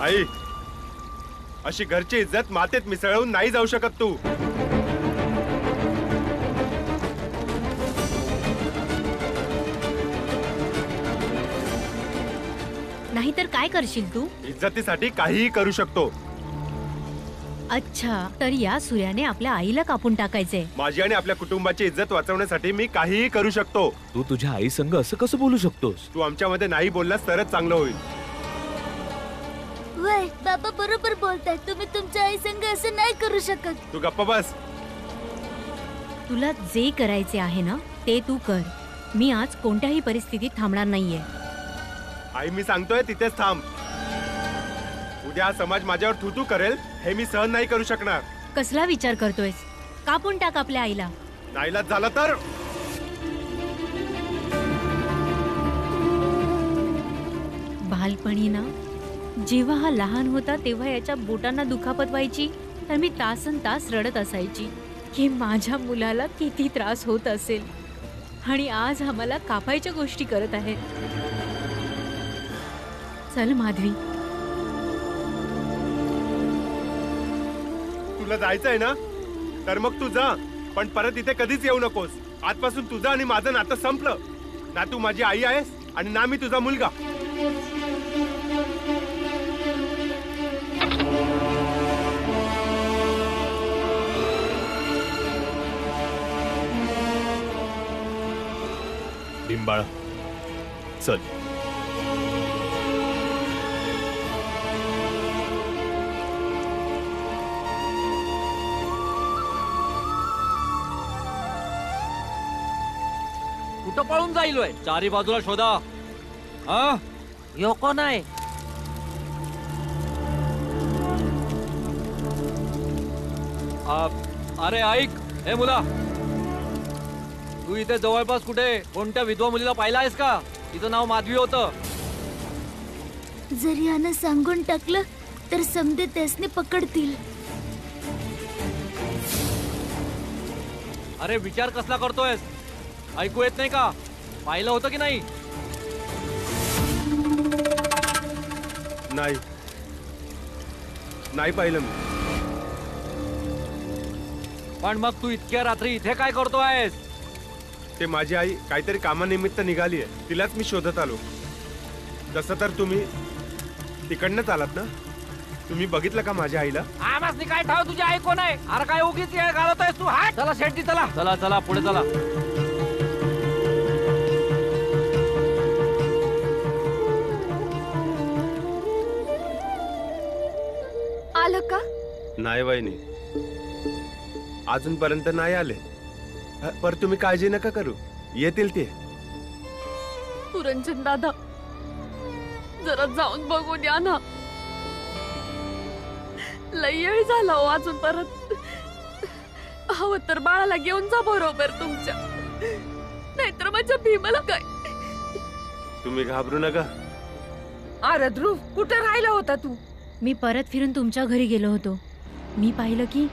आई, अशी घरची इज्जत मातेत मिसळून नाही जाऊ शकत तू। नाहीतर काय करशील तू? इज्जतीसाठी काहीही करू शकतो। अच्छा, तर या सूर्याने आपल्या आईला कापून टाकायचे। माझी आणि आपल्या कुटुंबाची इज्जत वाचवण्यासाठी मी काहीही करू शकतो। तू तुझ्या आई संग असं कसं बोलू शकतोस? तू आमच्यामध्ये नाही बोललास तरच चांगलं होईल। वय बाबा बरोबर बोलताय, तुम्ही तुमच्या आई संग असं नाही करू शकत। तू गप्प बस। तुला जे करायचे आहे ना ते तू कर। मी आज कोणत्याही परिस्थितीत थांबणार नाहीये। आई, मी सांगतोय तिथेच थांब। उद्या हा समाज माझ्यावर थुतू करेल हे मी सहन नाही करू शकणार। कसला विचार करतोयस? कापून टाक आपल्या आईला। नाईलाज झाला तर? बालपणी ना, जेव्हा हा लहान होता तेव्हा याच्या बोटांना दुखापत व्हायची तर मी तासन तास रडत असायची की माझ्या मुलाला किती त्रास होत असेल, आणि आज आम्हाला कापायच्या गोष्टी करत आहेत। चल माधवी, तुला जायचंय ना तर मग तू जा, पण परत इथे कधीच येऊ नकोस। आजपासून तुझं आणि माझं नातं संपलं। ना तू माझी आई आहेस आणि ना मी तुझा मुलगा। बिंबाळा, चल। कुठं पळून जाईलोय? चारी बाजूला शोधा। हा, यो कोण आहे? अरे ऐक, हे मुला, तू इथे जवळपास कुठे कोणत्या विधवा मुलीला पाहिला आहेस का? तिचं नाव माधवी होतं। जर यानं सांगून टाकलं तर समजे त्यासने पकडतील। अरे विचार कसला करतोयस? ऐकू येत नाही का? पाहिलं होतं की नाही? नाही, नाही पाहिलं मी। पण मग तू इतक्या रात्री इथे काय करतोयस? ते माझी आई काहीतरी कामानिमित्त निघाली आहे, तिलाच मी शोधत आलो। तसं तर तुम्ही तिकडनंच आलात ना? तुम्ही बघितलं का माझ्या आईला? आमासनी काय ठाव तुझी आई कोण आहे? अरे काय उगीच येळ घालवतोयस तू? हाट, चला शेट्टी, चला चला चला पुढे चला। आलं का? नाही वहिनी, अजूनपर्यंत नाही आले। पर तुम्ही काळजी नका करू, येतील ते। पुरंजन दादा, जरा जाऊन बघून या ना। लई वेळ झाला हो अजून परत। हवं तर बाळाला घेऊन जा बरोबर तुमच्या, नाहीतर माझ्या भीमाला काय। तुम्ही घाबरू नका। अरे ध्रुव, कुठे राहिला होता तू? मी परत फिरून तुमच्या घरी गेलो होतो। मी पाहिलं की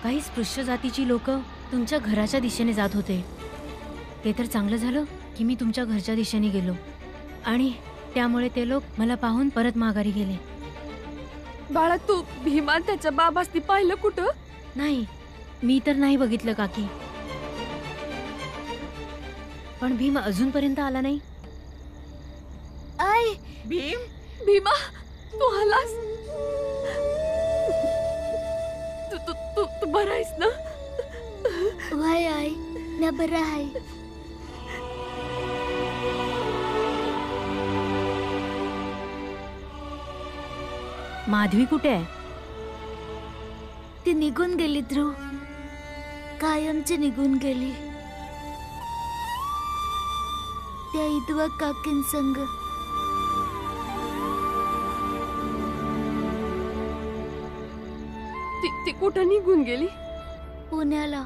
काही स्पृश्य जातीची लोक तुमच्या घराच्या दिशेने जात होते। ते तर चांगलं झालं की मी तुमच्या घरच्या दिशेने गेलो, आणि त्यामुळे ते लोक मला पाहून परत माघारी गेले। बाळा, तू भीमा त्याच्या बाबासनी पाहिलं कुठं? नाही, मी तर नाही बघितलं काकी। पण भीम अजूनपर्यंत आला नाही। आई, भीम, भीमा, तू आलास? तू तू तू तू बरं आहेस ना? वय आई, ना बरं आहे। माधवी कुठे आहे? ती निघून गेली ध्रुव, कायमची निघून गेली। त्या इदवा काकींसंग। ती कुठं निघून गेली? पुण्याला,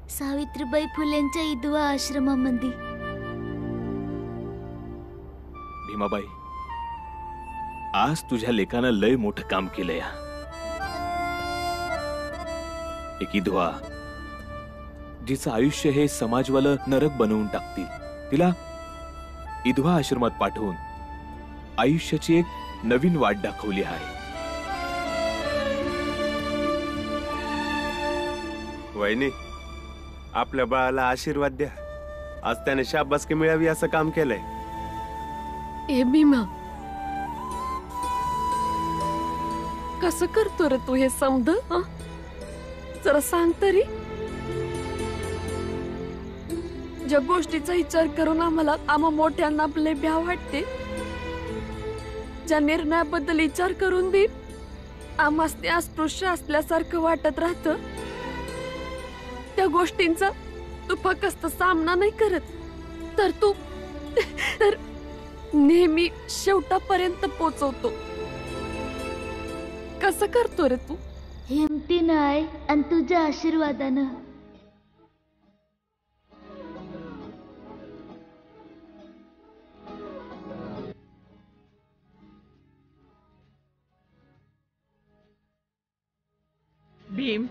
सावित्रीबाई फुलेंच्या इदवा आश्रमामध्ये। भीमाबाई, आज तुझ्या लेकानं लय मोठं काम केलंय। एक विधवा जिचं आयुष्य हे समाजवालं नरक बनवून टाकतील, तिला विधवा आश्रमात पाठवून आयुष्याची एक नवीन वाट दाखवली आहे। वहिनी, आपल्या बाळाला आशीर्वाद द्या. आज त्याने शाबासकी मिळावी असं काम केलंय. ए भीमा, कसं करतो रे तू हे समज? जरा सांग तरी. ज्या गोष्टीचा विचार करून आम्हा मोठ्यांना आपले भ्या वाटते, ज्या निर्णयाबद्दल विचार करून बी आम्हासने अस्पृश्य असल्यासारखं वाटत राहत, त्या गोष्टींचा तू फक्त सामना नाही करत, तर नेहमी शेवटापर्यंत पोचवतो. कसं करतो रे तू? हिमतीनं आहे आणि तुझ्या आशीर्वादानं. भीम,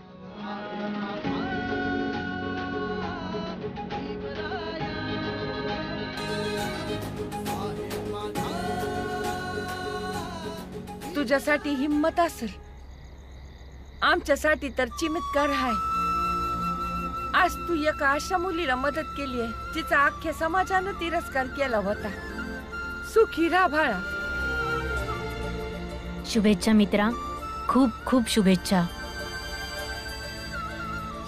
तुझ्यासाठी हिम्मत असेल, आमच्यासाठी तर चमत्कार आहे. आज तू एका अशा मुलीला मदत केली आहे जिचा अख्ख्या समाजानं तिरस्कार केला होता. सुखी राहा बाळा. शुभेच्छा मित्रा, खूप खूप शुभेच्छा.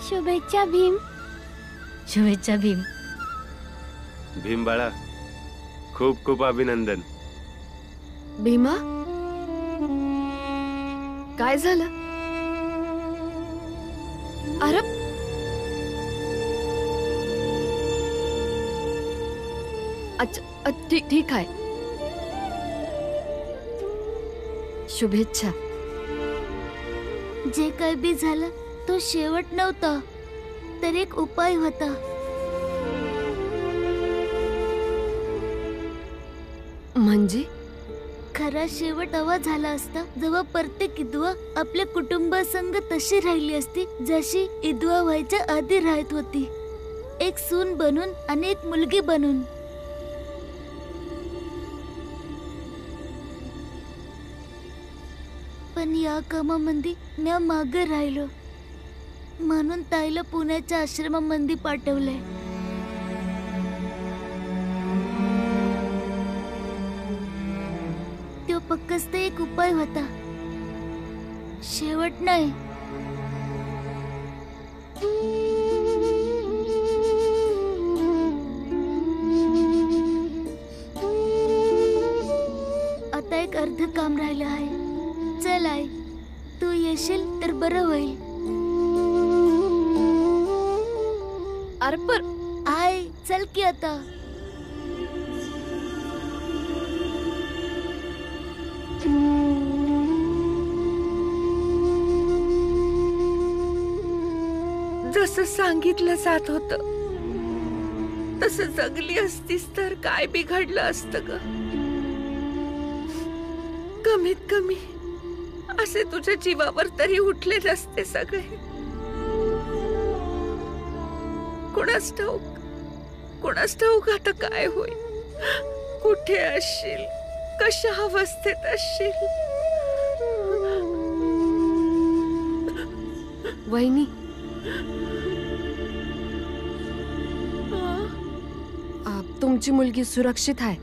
शुभेच्छा भीम. शुभेच्छा भीम. भीम बाळा, खूप खूप अभिनंदन. भीमा, काय झालं? अरे अच्छा, ठीक आहे. शुभेच्छा. जे काय बी झालं तो शेवट नव्हता, तर एक उपाय होता. म्हणजे खरा शेवट हवा झाला असता जेव्हा प्रत्येक विधवा आपल्या कुटुंबासंग तशी राहिली असती जशी विधवा व्हायच्या आधी राहत होती, एक सून बनून आणि एक मुलगी बनून. पण या कामामध्ये म्या मागे राहिलो, म्हणून ताईला पुण्याच्या आश्रमामध्ये पाठवलंय. तो फक्त एक उपाय होता, शेवट नाही. आता एक अर्ध काम राहिलं आहे. चल आई, तू येशील तर बरं होईल. अरे पर आई चल की आता. जसं सांगितलं जात होत तसं जगली असतीस तर काय बिघडलं असतं ग. कमीत कमी असे तुझ्या जीवावर तरी उठले नसते सगळे. कुणास ठाऊक आता काय होईल, कुठे असशील, कशा अवस्थेत असशील. वहिनी, तुमची मुलगी सुरक्षित आहे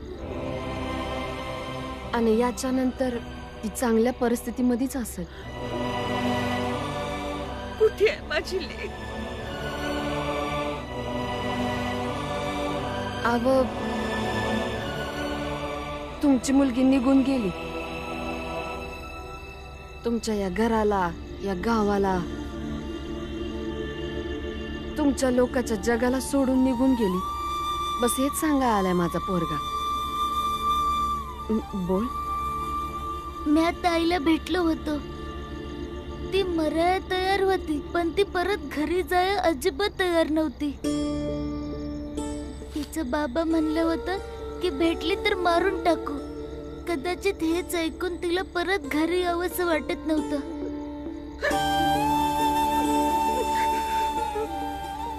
आणि याच्या नंतर ती चांगल्या परिस्थितीमध्येच असेल. कुठे आहे माझी लेक? तुमची मुलगी निघून गेली. तुमच्या या घराला, या गावाला, तुमच्या लोकांच्या जगाला सोडून निघून गेली. बस हेच सांगा आलाय माझा पोरगा. बोल. म्या ताईला भेटलो होतो. ती मरायला तयार होती, पण ती परत घरी जाय अजिबात तयार नव्हती. तिचं बाबा म्हणलं होतं की भेटली तर मारून टाकू. कदाचित हेच ऐकून तिला परत घरी यावंसं वाटत नव्हतं.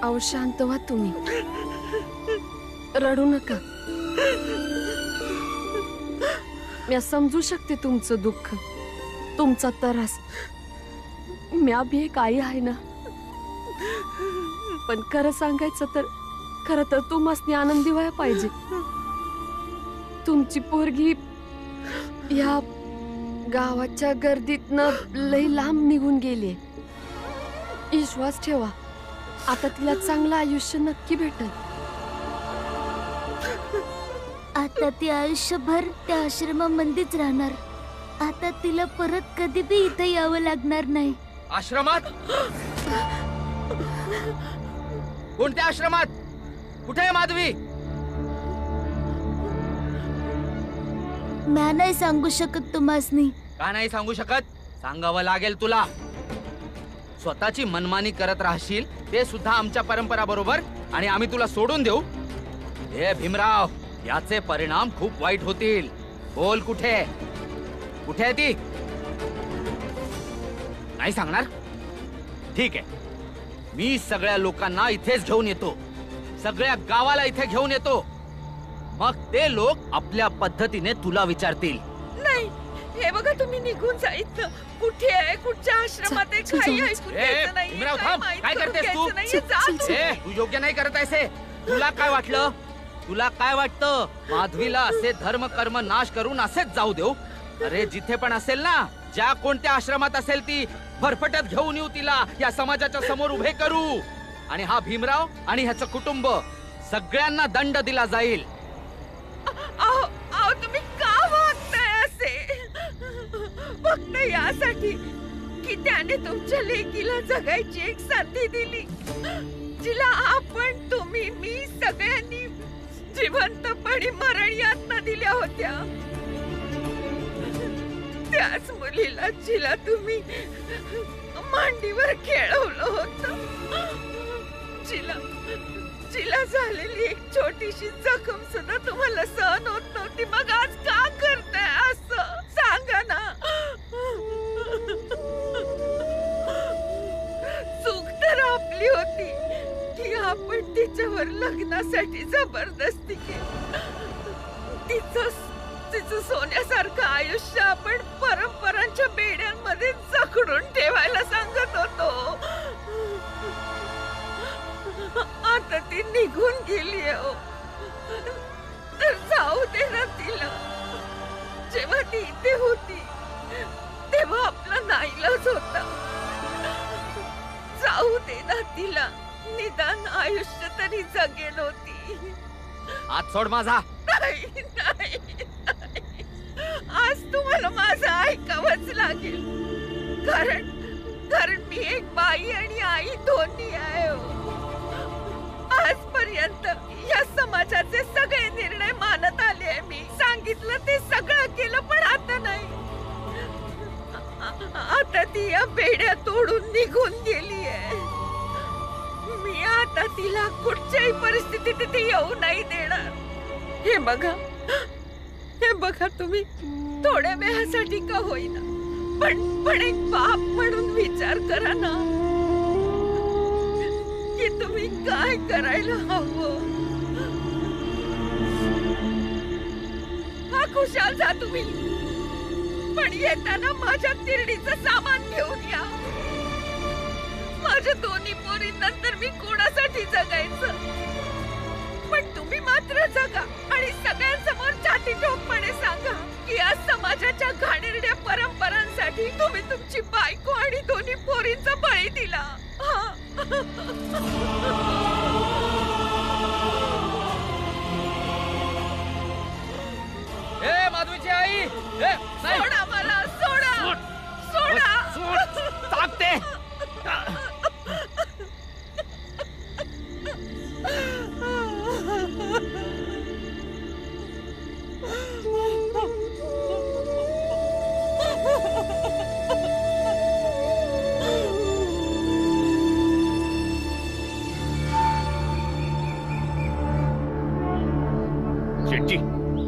अहो शांत व्हा तुम्ही, रडू नका. मी समजू शकते तुमचं दुःख, तुमचा त्रास. म्या भी एक आई आहे ना. पण खरं सांगायचं तर खरं तर तुम्हाला आनंदी व्हायला पाहिजे. तुमची पोरगी या गावाच्या गर्दीतनं लई लांब निघून गेली. विश्वास ठेवा, आता तिला चांगलं आयुष्य नक्की भेटल. आता ती आयुष्यभर त्या आश्रमामध्येच राहणार. आता तिला परत कधी बी इथं यावं लागणार नाही. आश्रमात? कोणत्या आश्रमात? कुठे आहे माधवी? म्या नाही सांगू शकत तुम्हासनी. का नाही सांगू शकत? सांगावं लागेल तुला. स्वतःची मनमानी करत राहशील ते सुद्धा आमच्या परंपरा बरोबर, आणि आम्ही तुला सोडून देऊ? हे भीमराव, याचे परिणाम खूप वाईट होतील. बोल, कुठे कुठे आहे ती? नाही सांगणार? ठीक आहे, मी सगळ्या लोकांना इथेच घेऊन येतो, सगळ्या गावाला इथे घेऊन येतो. मग ते लोक आपल्या पद्धतीने तुला विचारतील. नाही, हे बघा, तुम्ही निघून जा इथं. कुठे आहे, कुठच्या आश्रमात आहे, चल, काही चल, ऐकून ए, घ्यायचं नाहीये, भीमराव, काही थांब. माहित काय करून करतेस तू? घ्यायचं नाहीये. जा चल, तू. ए, तू योग्य नाही करत आहेस हे. तुला काय वाटलं? तुला काय वाटतं माधवीला असे धर्म कर्म नाश करून असेच जाऊ देऊ? अरे, जिथे पण असेल ना, ज्या कोणत्या आश्रमात असेल ती फरफटत घेऊन येऊ, तिला या समाजाच्या समोर उभे करू, आणि हा भीमराव आणि ह्याचं कुटुंब सगळ्यांना दंड दिला जाईल. अहो, अहो, तुम्ही का वागताय असे? फक्त यासाठी की त्याने तुमच्या लेकीला जगायची एक संधी दिली, जिला आपण, तुम्ही, मी सगळ्यांनी जिवंतपणी मरण यातना दिल्या होत्या. त्याच मुलीला जिला तुम्ही मांडीवर खेळवलं होतं, जिला झालेली एक छोटीशी जखम सुद्धा तुम्हाला सहन होत नव्हती. मग आज का करताय असं? सांगा ना. चूक तर आपली होती की आपण तिच्यावर लग्नासाठी जबरदस्ती केली. तिचं सोन्यासारखं आयुष्य आपण परंपरांच्या बेड्यांमध्ये जखडून ठेवायला सांगत होतो. आता ती निघून गेली हो, तर जाऊ दे ना तिला. जेव्हा ती इथे होती तेव्हा आपला नाईलाज होता. जाऊ दे ना तिला, निदान आयुष्य तरी जगेल होती. हात सोड माझा. नाही, नाही, नाही. आज तुम्हाला माझं ऐकावंच लागेल, कारण मी एक बाई आणि आई दोन्ही आहे हो. आजपर्यंत या समाजाचे सगळे निर्णय मानत आले आहे मी. सांगितलं ते सगळं केलं, पण आता नाही. आता ती या बेड्या तोडून निघून गेली आहे. मी आता तिला कुठच्याही परिस्थितीत इथे येऊ नाही देणार. हे बघा, तुम्ही थोड्या वेळासाठी का होईना, पण एक बाप म्हणून विचार करा ना की तुम्ही काय करायला हवं. हा, खुशाल जा तुम्ही, पण येताना माझ्या तिरडीचं सामान घेऊन या. माझ्या दोन्ही पोरींनंतर मी कोणासाठी जगायचं? पण तुम्ही मात्र जगा आणि सगळ्यांसमोर छाती ठोकपणे सांगा की या समाजाच्या घाणेरड्या परंपरांसाठी तुम्ही तुमची बायको आणि दोन्ही पोरींचा बळी दिला. ए, माधवीची आई, ए, नाही. सोडा मला, सोडा, सोडा. टाकते.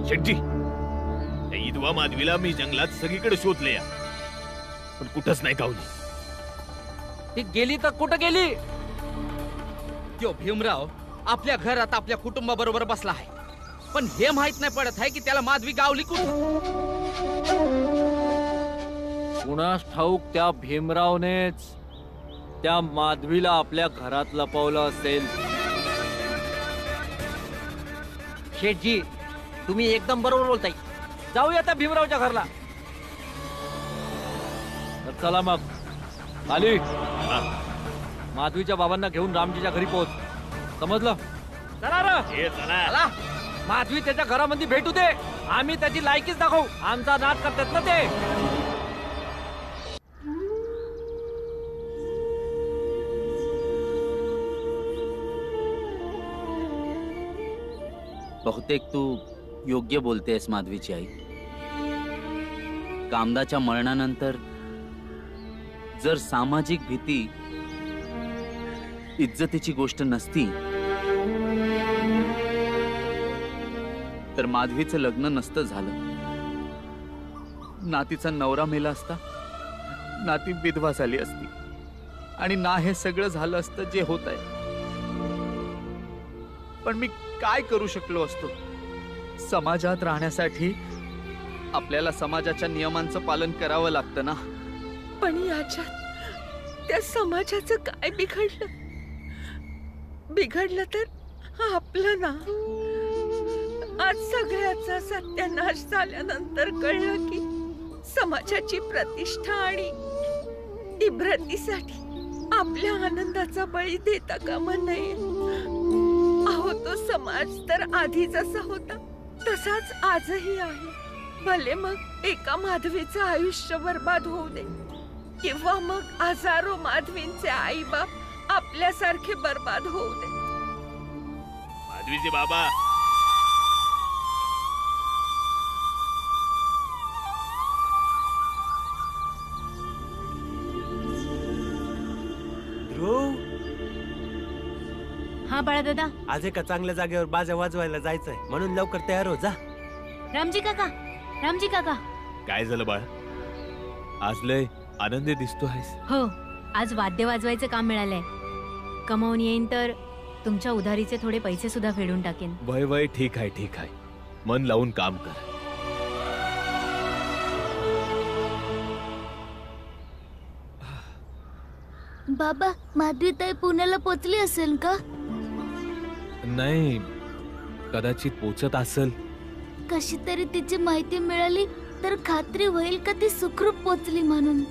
शेटजी, त्या इदवा माधवीला मी जंगलात सगळीकडे शोधले, पण कुठंच नाही गावली. ती गेली तर कुठं गेली? त्यो भीमराव आपल्या घरात आपल्या कुटुंबाबरोबर बसला आहे, पण हे माहित नाही पडत आहे की त्याला माधवी गावली कुठं. कुणास ठाऊक त्या भीमरावनेच त्या माधवीला आपल्या घरात लपवलं असेल. शेठजी, तुम्ही एकदम बरोबर बोलताय. जाऊया त्या भीमरावच्या घरला. तर चला मग आली. माधवीच्या बाबांना घेऊन रामजीच्या घरी पोहोच. समजलं? चला रे. चला. माधवी त्याच्या घरामध्ये भेटू दे. आम्ही त्याची लायकीच दाखवू. आमचा नाद करतात ना ते. बहुतेक तू योग्य बोलतेस माधवीची आई. कामदाच्या मरणानंतर जर सामाजिक भीती इज्जतीची गोष्ट नसती तर माधवीचं लग्न नसतं झालं. ना तिचा नवरा मेला असता, ना ती विधवा झाली असती, आणि ना हे सगळं झालं असतं जे होत आहे. पण मी काय करू शकलो असतो? समाजात राहण्यासाठी आपल्याला समाजाच्या नियमांचं पालन करावं लागतं ना. पण याच्यात त्या समाजाचं काय बिघडलं तर आपलं ना. आज सगळ्याचा सत्यानाश झाल्यानंतर कळलं की समाजाची प्रतिष्ठा आणि इब्रतीसाठी आपल्या आनंदाचा बळी देता कामा नये. अहो, तो समाज तर आधी जसा होता तसाच आजही आहे. भले मग एका माधवीचं आयुष्य बर्बाद होऊ दे, किंवा मग हजारो माधवींचे आई बाप आपल्यासारखे बर्बाद होऊ दे. माधवीचे बाबा, ध्रुव, हा बाळा दादा. आज एका चांगल्या जागेवर बाजा वाजवायला जायचंय, म्हणून लवकर तयार हो. जा. रामजी काका. काय झालं बाळ? आज लय आनंदी दिसतो आहेस. हो, आज वाद्य वाजवायचं काम मिळालंय. कमावून येईन तर तुमच्या उधारीचे थोडे पैसे सुद्धा फेडून टाकेन. वय ठीक आहे. मन लावून काम कर. बाबा, माधवीताई पुण्याला पोचली असेल का? नाही, कदाचित पोचत असेल. कशी तरी तिची माहिती मिळाली तर खात्री होईल का ती सुखरूप पोचली म्हणून.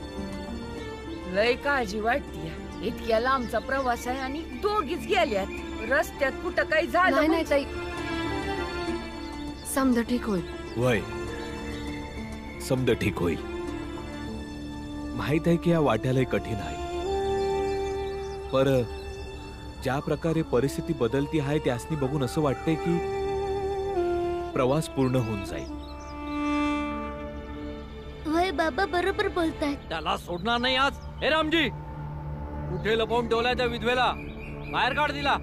लय काळजी वाटतीय. इतक्या लांबचा प्रवास आहे आणि दोघीच गेल्यात. रस्त्यात कुठं काही झालं नाही ताई, समजा ठीक होईल. वय समजा ठीक होईल. माहित आहे की या वाट्याला कठीण आहे, पर ज्या प्रकारे परिस्थिती बदलती आहे त्यासनी बघून असं वाटतंय की प्रवास पूर्ण होऊन जाईल. होय बाबा, बरोबर बोलतायत. त्याला सोडणार नाही आज. हे रामजी, कुठे लपवून ठेवलाय त्या विधवेला? बाहेर काढ दिला.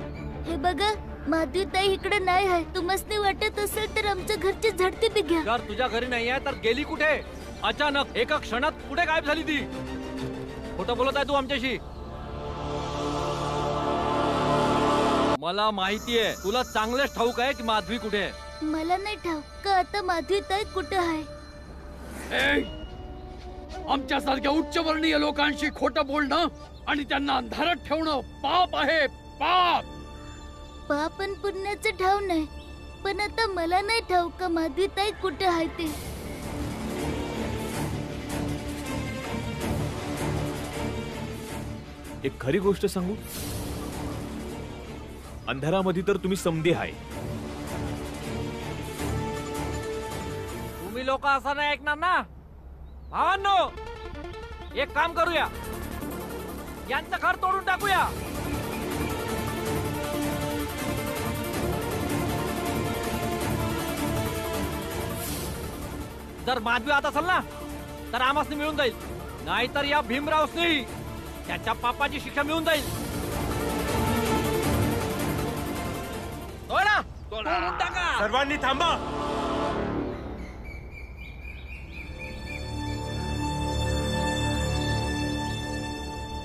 हे बघा, माधवीताई इकडे नाही आहे. तुम्हाला वाटत असेल तर आमच्या घरची झडती बी घ्या. जर तुझ्या घरी नाही आहे तर गेली कुठे? अचानक एका क्षणात कुठे गायब झाली ती? खोटं बोलत आहे तू आमच्याशी. मला माहितीये, तुला चांगलंच ठाऊक आहे की माधवी कुठे आहे. मला नाही ठाऊक का आता माधवीताई कुठे आहे. आमच्यासारख्या उच्चवर्णीय लोकांशी खोटं बोलणं आणि त्यांना अंधारात ठेवणं पाप आहे, पाप. पाप आणि पुण्याचं ठाव नाही, पण आता मला नाही ठाऊक का माधवीताई कुठे आहे ते. एक खरी गोष्ट सांगू, अंधारामध्ये तर तुम्ही समधी आहे. तुम्ही लोक असं नाही ऐकणार ना. भावांनो, एक काम करूया, यांचं घर तोडून टाकूया. जर माधवी आता असेल ना तर आमासनी मिळून जाईल, नाहीतर या भीमरावसनी त्याच्या पापाची शिक्षा मिळून जाईल. तोडून टाका. सर्वांनी थांबा.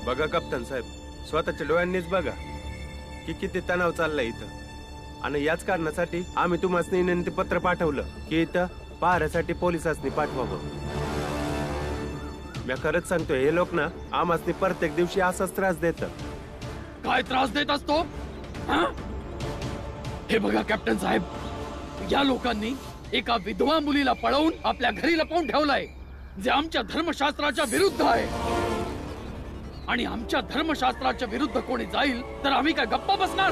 बघा कप्तान साहेब, स्वतःच्या डोळ्यांनीच बघा की किती तणाव चाललाय इथं. आणि याच कारणासाठी आम्ही तुम्हाला विनंती पत्र पाठवलं की इथं पहाऱ्यासाठी पोलिसांनी पाठवावं. मी खरंच सांगतोय, हे लोक ना आम्हाला प्रत्येक दिवशी असाच त्रास देतात. काय त्रास देत असतो? हं? हे बघा कॅप्टन साहेब, या लोकांनी एका विधवा मुलीला पळवून आपल्या घरी लपवून ठेवलंय, जे आमच्या धर्मशास्त्राच्या विरुद्ध आहे. आणि आमच्या धर्मशास्त्राच्या विरुद्ध कोणी जाईल तर आम्ही काय गप्पा बसणार?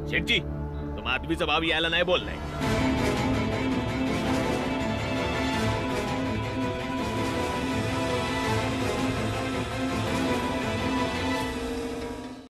शेटजी, तो माधवीचा भाव यायला नाही बोललाय.